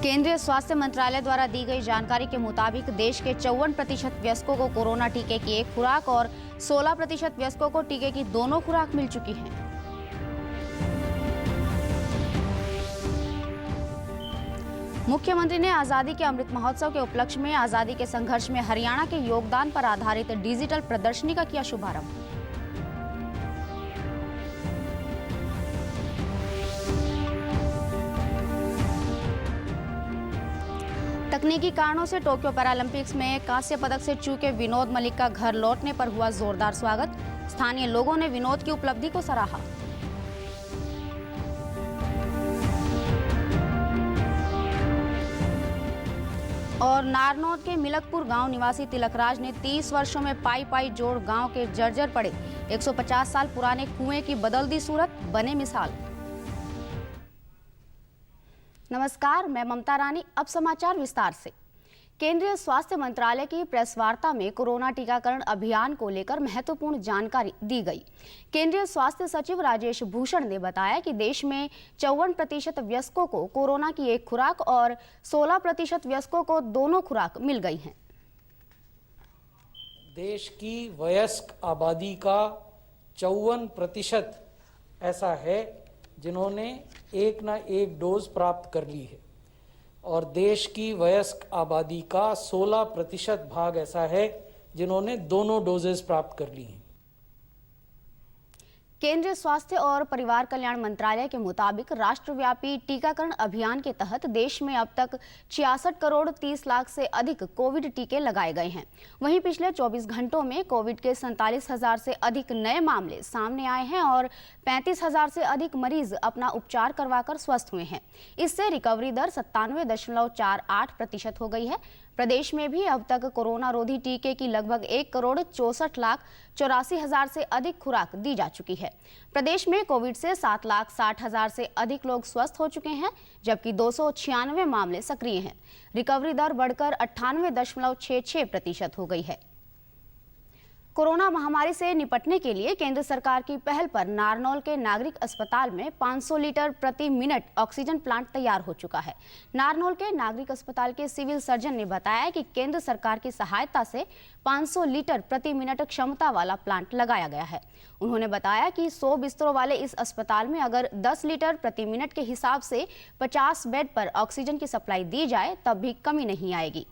केंद्रीय स्वास्थ्य मंत्रालय द्वारा दी गई जानकारी के मुताबिक देश के 54% वयस्कों को कोरोना टीके की एक खुराक और 16% वयस्कों को टीके की दोनों खुराक मिल चुकी है। मुख्यमंत्री ने आजादी के अमृत महोत्सव के उपलक्ष्य में आजादी के संघर्ष में हरियाणा के योगदान पर आधारित डिजिटल प्रदर्शनी का किया शुभारंभ। तकनीकी कारणों से टोक्यो पैरालंपिक्स में कांस्य पदक से चूके विनोद मलिक का घर लौटने पर हुआ जोरदार स्वागत। स्थानीय लोगों ने विनोद की उपलब्धि को सराहा। और नारनौद के मिलकपुर गांव निवासी तिलकराज ने 30 वर्षों में पाई जोड़ गांव के जर्जर पड़े 150 साल पुराने कुएं की बदल दी सूरत, बने मिसाल। नमस्कार, मैं ममता रानी। अब समाचार विस्तार से। केंद्रीय स्वास्थ्य मंत्रालय की प्रेस वार्ता में कोरोना टीकाकरण अभियान को लेकर महत्वपूर्ण जानकारी दी गई। केंद्रीय स्वास्थ्य सचिव राजेश भूषण ने बताया कि देश में 54% वयस्कों को कोरोना की एक खुराक और 16% वयस्कों को दोनों खुराक मिल गई हैं। देश की वयस्क आबादी का 54% ऐसा है जिन्होंने एक ना एक डोज प्राप्त कर ली है और देश की वयस्क आबादी का 16% भाग ऐसा है जिन्होंने दोनों डोजेस प्राप्त कर ली हैं। केंद्रीय स्वास्थ्य और परिवार कल्याण मंत्रालय के मुताबिक राष्ट्रव्यापी टीकाकरण अभियान के तहत देश में अब तक 66 करोड़ 30 लाख से अधिक कोविड टीके लगाए गए हैं। वहीं पिछले 24 घंटों में कोविड के 47,000 से अधिक नए मामले सामने आए हैं और 35,000 से अधिक मरीज अपना उपचार करवाकर स्वस्थ हुए हैं। इससे रिकवरी दर 97.48% हो गई है। प्रदेश में भी अब तक कोरोना रोधी टीके की लगभग 1 करोड़ 64 लाख 84 हजार से अधिक खुराक दी जा चुकी है। प्रदेश में कोविड से 7 लाख 60 हजार से अधिक लोग स्वस्थ हो चुके हैं, जबकि 296 मामले सक्रिय हैं। रिकवरी दर बढ़कर 98.66% हो गई है। कोरोना महामारी से निपटने के लिए केंद्र सरकार की पहल पर नारनौल के नागरिक अस्पताल में 500 लीटर प्रति मिनट ऑक्सीजन प्लांट तैयार हो चुका है। नारनौल के नागरिक अस्पताल के सिविल सर्जन ने बताया कि केंद्र सरकार की सहायता से 500 लीटर प्रति मिनट क्षमता वाला प्लांट लगाया गया है। उन्होंने बताया कि 100 बिस्तरों वाले इस अस्पताल में अगर 10 लीटर प्रति मिनट के हिसाब से 50 बेड पर ऑक्सीजन की सप्लाई दी जाए तब भी कमी नहीं आएगी।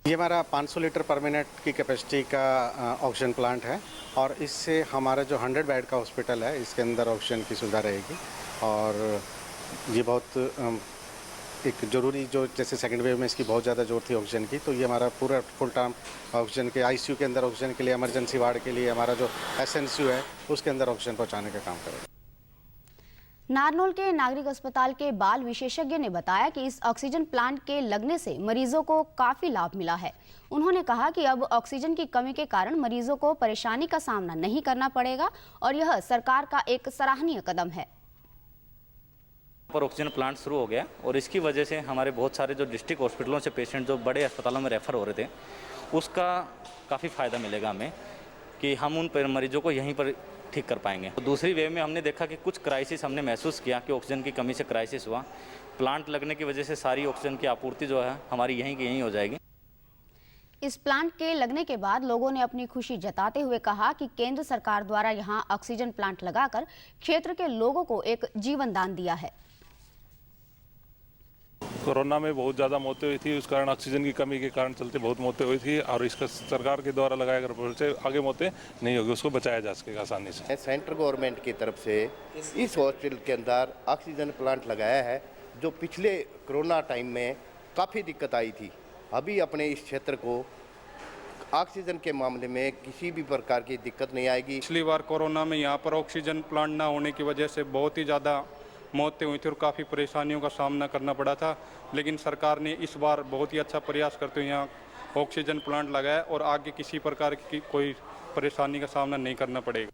ये हमारा 500 लीटर पर मिनट की कैपेसिटी का ऑक्सीजन प्लांट है और इससे हमारा जो 100 बेड का हॉस्पिटल है इसके अंदर ऑक्सीजन की सुविधा रहेगी। और ये बहुत एक ज़रूरी, जो जैसे सेकेंड वेव में इसकी बहुत ज़्यादा ज़रूरत थी ऑक्सीजन की, तो ये हमारा पूरा फुल टाइम ऑक्सीजन के आईसीयू के अंदर ऑक्सीजन के लिए, इमरजेंसी वार्ड के लिए हमारा जो एसएनसीयू है उसके अंदर ऑक्सीजन पहुँचाने का काम करेगा। नारनौल के नागरिक अस्पताल के बाल विशेषज्ञ ने बताया कि इस ऑक्सीजन प्लांट के लगने से मरीजों को काफी लाभ मिला है। उन्होंने कहा कि अब ऑक्सीजन की कमी के कारण मरीजों को परेशानी का सामना नहीं करना पड़ेगा और यह सरकार का एक सराहनीय कदम है। पर ऑक्सीजन प्लांट शुरू हो गया और इसकी वजह से हमारे बहुत सारे जो डिस्ट्रिक्ट हॉस्पिटलों से पेशेंट जो बड़े अस्पतालों में रेफर हो रहे थे उसका काफ़ी फ़ायदा मिलेगा हमें कि हम उन मरीजों को यहीं पर ठीक कर पाएंगे। तो दूसरी वेव में हमने देखा कि कुछ क्राइसिस हमने महसूस किया कि ऑक्सीजन की कमी से क्राइसिस हुआ। प्लांट लगने की वजह से सारी ऑक्सीजन की आपूर्ति जो है हमारी यहीं की यहीं हो जाएगी। इस प्लांट के लगने के बाद लोगों ने अपनी खुशी जताते हुए कहा कि केंद्र सरकार द्वारा यहां ऑक्सीजन प्लांट लगाकर क्षेत्र के लोगों को एक जीवन दान दिया है। कोरोना में बहुत ज़्यादा मौतें हुई थी, उस कारण ऑक्सीजन की कमी के कारण चलते बहुत मौतें हुई थी और इसका सरकार के द्वारा लगाया गया से आगे मौतें नहीं होगी, उसको बचाया जा सकेगा आसानी से। सेंट्रल गवर्नमेंट की तरफ से इस हॉस्पिटल के अंदर ऑक्सीजन प्लांट लगाया है, जो पिछले कोरोना टाइम में काफ़ी दिक्कत आई थी। अभी अपने इस क्षेत्र को ऑक्सीजन के मामले में किसी भी प्रकार की दिक्कत नहीं आएगी। पिछली बार कोरोना में यहाँ पर ऑक्सीजन प्लांट ना होने की वजह से बहुत ही ज़्यादा मौतें हुई थी और काफ़ी परेशानियों का सामना करना पड़ा था, लेकिन सरकार ने इस बार बहुत ही अच्छा प्रयास करते हुए यहाँ ऑक्सीजन प्लांट लगाया और आगे किसी प्रकार की कोई परेशानी का सामना नहीं करना पड़ेगा।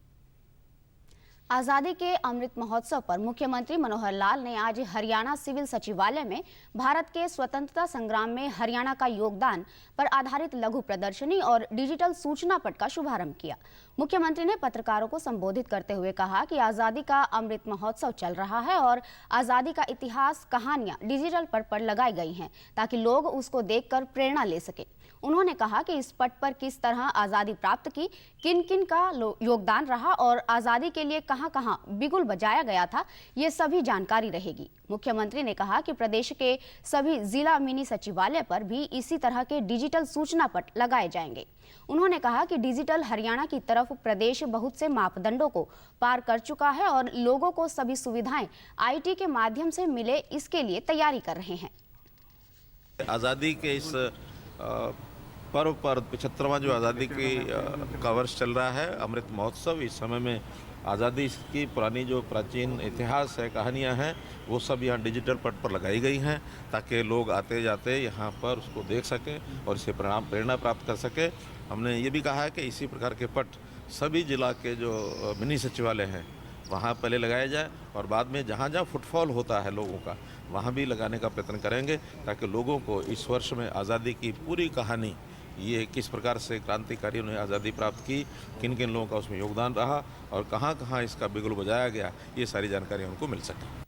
आजादी के अमृत महोत्सव पर मुख्यमंत्री मनोहर लाल ने आज हरियाणा सिविल सचिवालय में भारत के स्वतंत्रता संग्राम में हरियाणा का योगदान पर आधारित लघु प्रदर्शनी और डिजिटल सूचना पट का शुभारंभ किया। मुख्यमंत्री ने पत्रकारों को संबोधित करते हुए कहा कि आजादी का अमृत महोत्सव चल रहा है और आजादी का इतिहास, कहानियां डिजिटल पट पर लगाई गई हैं ताकि लोग उसको देखकर प्रेरणा ले सके। उन्होंने कहा कि इस पट पर किस तरह आजादी प्राप्त की, किन किन का योगदान रहा और आजादी के लिए कहां कहां बिगुल बजाया गया था, ये सभी जानकारी रहेगी। मुख्यमंत्री ने कहा कि प्रदेश के सभी जिला मिनी सचिवालय पर भी इसी तरह के डिजिटल सूचना पट लगाए जाएंगे। उन्होंने कहा कि डिजिटल हरियाणा की तरफ प्रदेश बहुत से मापदंडों को पार कर चुका है और लोगों को सभी सुविधाएं आईटी के माध्यम से मिले, इसके लिए तैयारी कर रहे हैं। आज़ादी के इस पर्व पर 75वां जो आज़ादी का वर्ष चल रहा है, अमृत महोत्सव, इस समय में आज़ादी की पुरानी जो प्राचीन इतिहास है, कहानियां हैं, वो सब यहाँ डिजिटल पट पर लगाई गई हैं ताकि लोग आते जाते यहाँ पर उसको देख सकें और इससे प्रेरणा प्राप्त कर सकें। हमने ये भी कहा है कि इसी प्रकार के पट सभी जिला के जो मिनी सचिवालय हैं वहाँ पहले लगाया जाए और बाद में जहाँ जहाँ फुटफॉल होता है लोगों का वहाँ भी लगाने का प्रयत्न करेंगे ताकि लोगों को इस वर्ष में आज़ादी की पूरी कहानी, ये किस प्रकार से क्रांतिकारियों ने आज़ादी प्राप्त की, किन किन लोगों का उसमें योगदान रहा और कहाँ कहाँ इसका बिगुल बजाया गया, ये सारी जानकारी उनको मिल सके।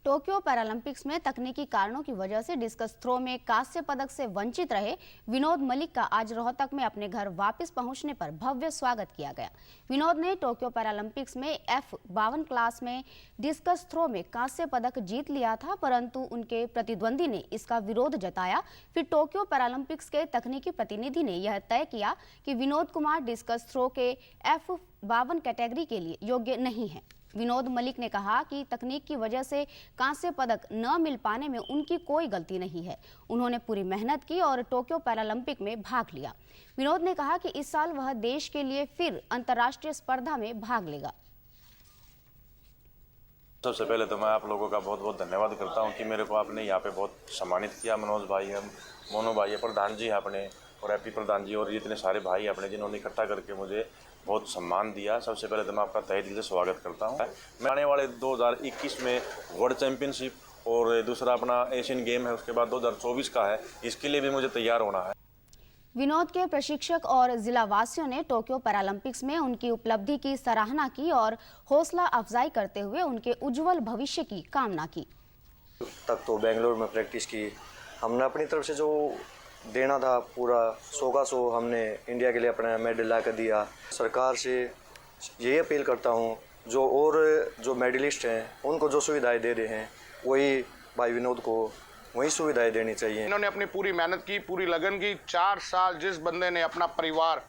टोक्यो पैरालंपिक्स में तकनीकी कारणों की वजह से डिस्कस थ्रो में कांस्य पदक से वंचित रहे विनोद मलिक का आज रोहतक में अपने घर वापस पहुंचने पर भव्य स्वागत किया गया। विनोद ने टोक्यो पैरालंपिक्स में F52 क्लास में डिस्कस थ्रो में कांस्य पदक जीत लिया था, परंतु उनके प्रतिद्वंदी ने इसका विरोध जताया। फिर टोक्यो पैरालंपिक्स के तकनीकी प्रतिनिधि ने यह तय किया कि विनोद कुमार डिस्कस थ्रो के F52 कैटेगरी के लिए योग्य नहीं है। विनोद मलिक ने कहा कि तकनीक की वजह से कांस्य पदक न मिल पाने में उनकी कोई गलती नहीं है। उन्होंने पूरी मेहनत की और टोक्यो पैरालंपिक में भाग लिया। विनोद ने कहा कि इस साल वह देश के लिए फिर अंतर्राष्ट्रीय स्पर्धा में भाग लेगा। सबसे पहले तो मैं आप लोगों का बहुत बहुत धन्यवाद करता हूं कि मेरे को आपने यहाँ पे बहुत सम्मानित किया। मनोज भाई है, मोनू भाई है, प्रधान जी है अपने, और एपी प्रधान जी और इतने सारे भाई अपने जिन्होंने इकट्ठा करके मुझे बहुत सम्मान दिया। सबसे पहले तो मैं आपका तहे दिल से स्वागत करता हूं। मैं आने वाले 2021 में वर्ल्ड चैंपियनशिप और दूसरा अपना एशियन गेम है, उसके बाद 2024 का है, इसके लिए भी मुझे तैयार होना है। विनोद के प्रशिक्षक और जिला वासियों ने टोक्यो पैरालंपिक्स में उनकी उपलब्धि की सराहना की और हौसला अफजाई करते हुए उनके उज्जवल भविष्य की कामना की। तक तो बेंगलोर में प्रैक्टिस की, हमने अपनी तरफ से जो देना था पूरा 100 का 100 हमने इंडिया के लिए अपना मेडल ला कर दिया। सरकार से यही अपील करता हूँ जो मेडलिस्ट हैं उनको जो सुविधाएं दे रहे हैं वही भाई विनोद को वही सुविधाएं देनी चाहिए। इन्होंने अपनी पूरी मेहनत की, पूरी लगन की। 4 साल जिस बंदे ने अपना परिवार,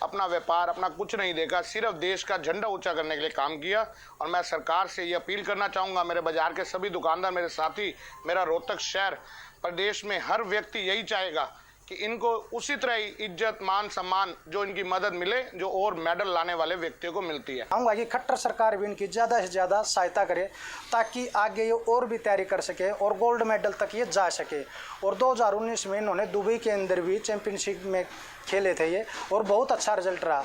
अपना व्यापार, अपना कुछ नहीं देखा, सिर्फ देश का झंडा ऊंचा करने के लिए काम किया। और मैं सरकार से ये अपील करना चाहूँगा, मेरे बाजार के सभी दुकानदार, मेरे साथी, मेरा रोहतक शहर, प्रदेश में हर व्यक्ति यही चाहेगा कि इनको उसी तरह ही इज्जत, मान, सम्मान जो इनकी मदद मिले जो और मेडल लाने वाले व्यक्तियों को मिलती है। चाहूँगा कि खट्टर सरकार भी इनकी ज़्यादा से ज़्यादा सहायता करे ताकि आगे ये और भी तैयारी कर सके और गोल्ड मेडल तक ये जा सके। और 2019 में इन्होंने दुबई के अंदर भी चैंपियनशिप में खेले थे ये, और बहुत अच्छा रिजल्ट रहा।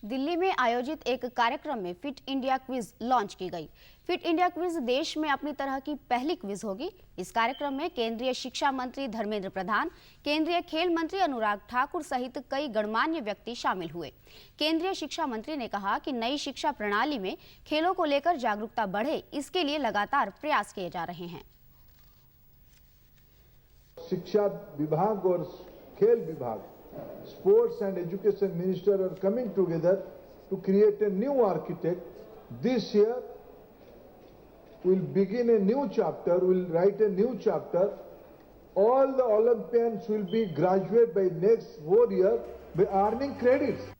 दिल्ली में आयोजित एक कार्यक्रम में फिट इंडिया क्विज लॉन्च की गई। फिट इंडिया क्विज देश में अपनी तरह की पहली क्विज होगी। इस कार्यक्रम में केंद्रीय शिक्षा मंत्री धर्मेंद्र प्रधान, केंद्रीय खेल मंत्री अनुराग ठाकुर सहित कई गणमान्य व्यक्ति शामिल हुए। केंद्रीय शिक्षा मंत्री ने कहा कि नई शिक्षा प्रणाली में खेलों को लेकर जागरूकता बढ़े, इसके लिए लगातार प्रयास किए जा रहे हैं। शिक्षा विभाग और खेल विभाग, Sports and Education Minister are coming together to create a new architect. This year we'll begin a new chapter, we'll write a new chapter. All the Olympians will be graduate by next 4 years by earning credits.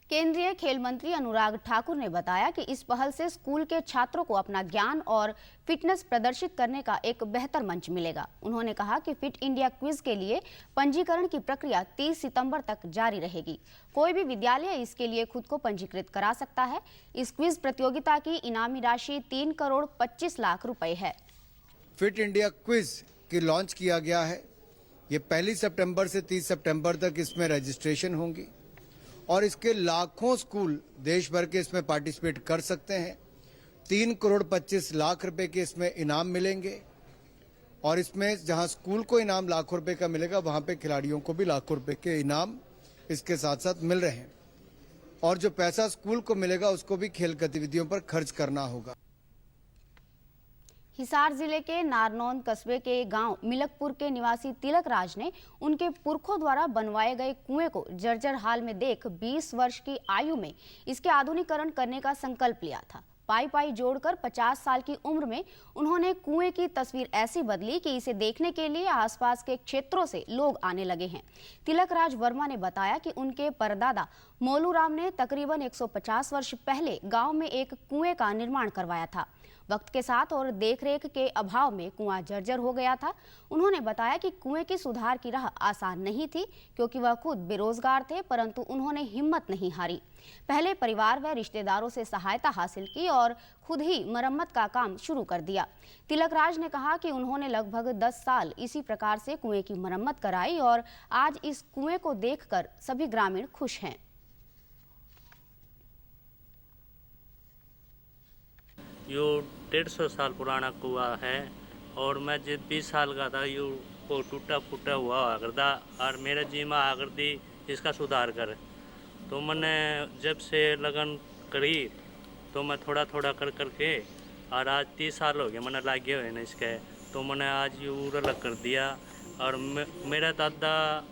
केंद्रीय खेल मंत्री अनुराग ठाकुर ने बताया कि इस पहल से school के छात्रों को अपना ज्ञान और फिटनेस प्रदर्शित करने का एक बेहतर मंच मिलेगा। उन्होंने कहा कि फिट इंडिया क्विज के लिए पंजीकरण की प्रक्रिया 30 सितंबर तक जारी रहेगी। कोई भी विद्यालय इसके लिए खुद को पंजीकृत करा सकता है। इस क्विज प्रतियोगिता की इनामी राशि 3 करोड़ 25 लाख रुपए है। फिट इंडिया क्विज की लॉन्च किया गया है। ये 1 सितंबर से 30 सितंबर तक इसमें रजिस्ट्रेशन होंगी और इसके लाखों स्कूल देश भर के इसमें पार्टिसिपेट कर सकते हैं। 3,25,00,000 रुपए के इसमें इनाम मिलेंगे और इसमें जहां स्कूल को इनाम लाखों रुपए का मिलेगा वहां पे खिलाड़ियों को भी लाखों रुपए के इनाम इसके साथ साथ मिल रहे हैं और जो पैसा स्कूल को मिलेगा उसको भी खेल गतिविधियों पर खर्च करना होगा। हिसार जिले के नारनौंद कस्बे के गांव मिलकपुर के निवासी तिलक राज ने उनके पुरखों द्वारा बनवाए गए कुएं को जर्जर हाल में देख 20 वर्ष की आयु में इसके आधुनिकीकरण करने का संकल्प लिया था। पाई पाई जोड़कर 50 साल की उम्र में उन्होंने कुएं की तस्वीर ऐसी बदली कि इसे देखने के लिए आसपास के क्षेत्रों से लोग आने लगे हैं। तिलक राज वर्मा ने बताया कि उनके परदादा मोलूराम ने तकरीबन 150 वर्ष पहले गांव में एक कुएं का निर्माण करवाया था। वक्त के साथ और देखरेख के अभाव में कुआं जर्जर हो गया था। उन्होंने बताया कि कुएं की सुधार की राह आसान नहीं थी क्योंकि वह खुद बेरोजगार थे, परंतु उन्होंने हिम्मत नहीं हारी। पहले परिवार व रिश्तेदारों से सहायता हासिल की और खुद ही मरम्मत का काम शुरू कर दिया। तिलक राज ने कहा कि उन्होंने लगभग 10 साल इसी प्रकार से कुएं की मरम्मत कराई और आज इस कुएं को देखकर सभी ग्रामीण खुश हैं। यो 150 साल पुराना कुआं है और मैं जब 20 साल का था यो को टूटा फूटा हुआ करता और मेरे जी में आकर दी इसका सुधार कर। तो मैंने जब से लगन करी तो मैं थोड़ा थोड़ा कर करके और आज 30 साल हो गए मैंने लागे हुए ना इसके। तो मैंने आज ये अलग कर दिया और मेरा दादा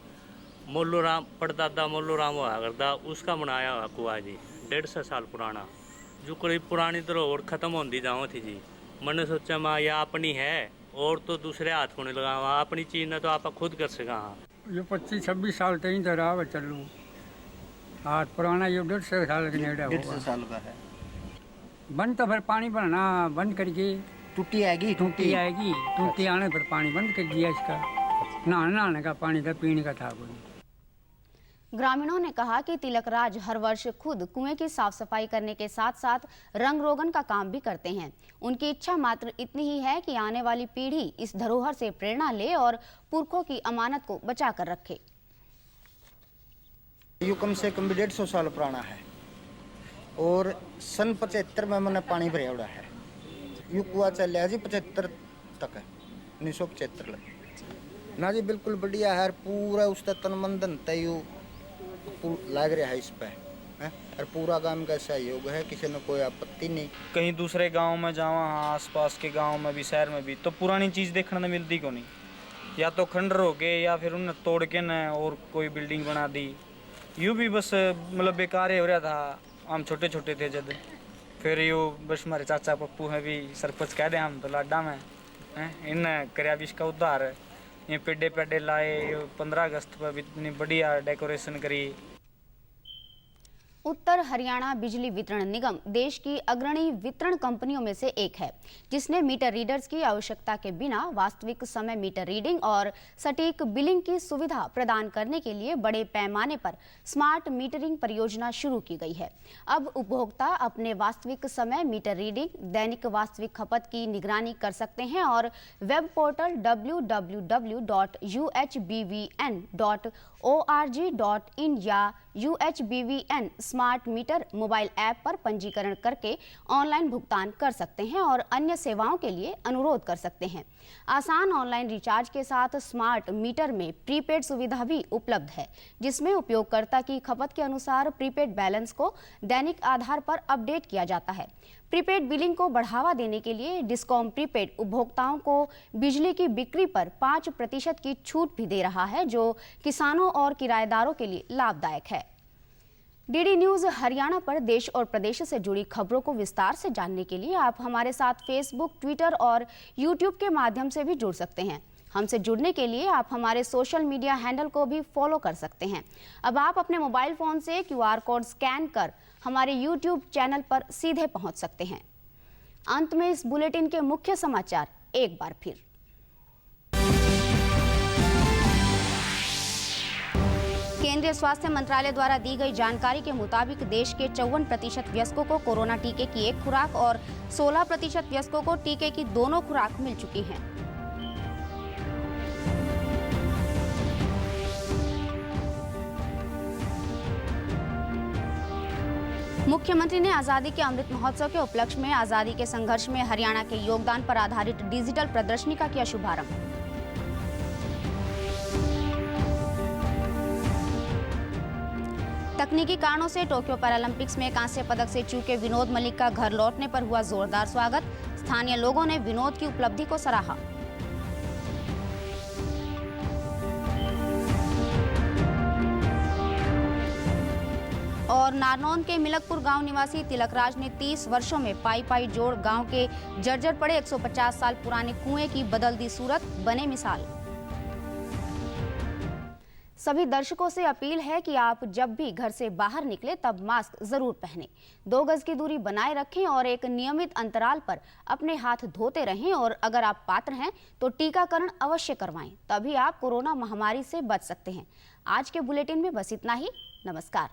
मोलूराम परदादा मोलूराम हुआ करता उसका बनाया हुआ कुआं जी 150 साल पुराना जो करीब पुरानी धरोहर खत्म होती जाओ थी जी। मैंने सोचा मैं यह अपनी है और तो दूसरे हाथ को नहीं लगा अपनी चीज़ ने तो आप खुद कर सका। ये 25-26 साल तक ही रहा चलू हाथ पुराना ये 150 साल के नेड़े होगा। 150 साल का है। बंद तो फिर पानी भरना बंद करके टूटी आने पर पानी बंद कर दिया इसका। नहाने का पानी था, पीने का था कोई। ग्रामीणों ने कहा कि तिलक राज हर वर्ष खुद कुएं की साफ सफाई करने के साथ साथ रंग रोगन का काम भी करते हैं। उनकी इच्छा मात्र इतनी ही है कि आने वाली पीढ़ी इस धरोहर से प्रेरणा ले और पुरखों की अमानत को बचा कर रखे। ये कम से कम 150 साल पुराना है और सन 75 में मैंने पानी भरा हुआ है। ये कुआं चल जी 75 तक है, 1975 लग ना जी। बिल्कुल बढ़िया है, पूरा उसका तन मन धन तय लग रहा है इस पे और पूरा गांव का सहयोग है, किसी ने कोई आपत्ति नहीं। कहीं दूसरे गांव में जावा आसपास के गांव में भी शहर में भी तो पुरानी चीज़ देखने में मिलती को नहीं, या तो खंडर हो गए या फिर उन्हें तोड़ के न और कोई बिल्डिंग बना दी। यूँ भी बस मतलब बेकार ही हो रहा था। हम छोटे छोटे थे जब फिर यूँ बस हमारे चाचा पप्पू हैं भी सरपंच कह दे हम तो लाडा में इन कराया भी इसका उद्धार। ये पेड़े लाए, 15 अगस्त पर इतनी बढ़िया डेकोरेशन करी। उत्तर हरियाणा बिजली वितरण निगम देश की अग्रणी वितरण कंपनियों में से एक है, जिसने मीटर रीडर्स की आवश्यकता के बिना वास्तविक समय मीटर रीडिंग और सटीक बिलिंग की सुविधा प्रदान करने के लिए बड़े पैमाने पर स्मार्ट मीटरिंग परियोजना शुरू की गई है। अब उपभोक्ता अपने वास्तविक समय मीटर रीडिंग, दैनिक वास्तविक खपत की निगरानी कर सकते हैं और वेब पोर्टल www.uhbvn.org.in या UHBVN smart meter mobile app पर पंजीकरण करके ऑनलाइन भुगतान कर सकते हैं और अन्य सेवाओं के लिए अनुरोध कर सकते हैं। आसान ऑनलाइन रिचार्ज के साथ स्मार्ट मीटर में प्रीपेड सुविधा भी उपलब्ध है, जिसमें उपयोगकर्ता की खपत के अनुसार प्रीपेड बैलेंस को दैनिक आधार पर अपडेट किया जाता है। प्रीपेड बिलिंग को बढ़ावा देने के लिए डिस्कॉम प्रीपेड उपभोक्ताओं को बिजली की बिक्री पर 5% की छूट भी दे रहा है, जो किसानों और किराएदारों के लिए लाभदायक है। डीडी न्यूज हरियाणा पर देश और प्रदेश से जुड़ी खबरों को विस्तार से जानने के लिए आप हमारे साथ फेसबुक, ट्विटर और यूट्यूब के माध्यम से भी जुड़ सकते हैं। हमसे जुड़ने के लिए आप हमारे सोशल मीडिया हैंडल को भी फॉलो कर सकते हैं। अब आप अपने मोबाइल फोन से QR कोड स्कैन कर हमारे YouTube चैनल पर सीधे पहुंच सकते हैं। अंत में इस बुलेटिन के मुख्य समाचार एक बार फिर। केंद्रीय स्वास्थ्य मंत्रालय द्वारा दी गई जानकारी के मुताबिक देश के 54% वयस्कों को कोरोना टीके की एक खुराक और 16% वयस्कों को टीके की दोनों खुराक मिल चुकी हैं। मुख्यमंत्री ने आजादी के अमृत महोत्सव के उपलक्ष्य में आजादी के संघर्ष में हरियाणा के योगदान पर आधारित डिजिटल प्रदर्शनी का किया शुभारंभ। तकनीकी कारणों से टोक्यो पैरालंपिक्स में कांस्य पदक से चूके विनोद मलिक का घर लौटने पर हुआ जोरदार स्वागत। स्थानीय लोगों ने विनोद की उपलब्धि को सराहा। और नारनौंद के मिलकपुर गांव निवासी तिलकराज ने 30 वर्षों में पाई जोड़ गांव के जर्जर पड़े 150 साल पुराने कुएं की बदल दी सूरत, बने मिसाल। सभी दर्शकों से अपील है कि आप जब भी घर से बाहर निकले तब मास्क जरूर पहनें, 2 गज की दूरी बनाए रखें और एक नियमित अंतराल पर अपने हाथ धोते रहें। और अगर आप पात्र हैं तो टीकाकरण अवश्य करवाएं, तभी आप कोरोना महामारी से बच सकते हैं। आज के बुलेटिन में बस इतना ही। नमस्कार।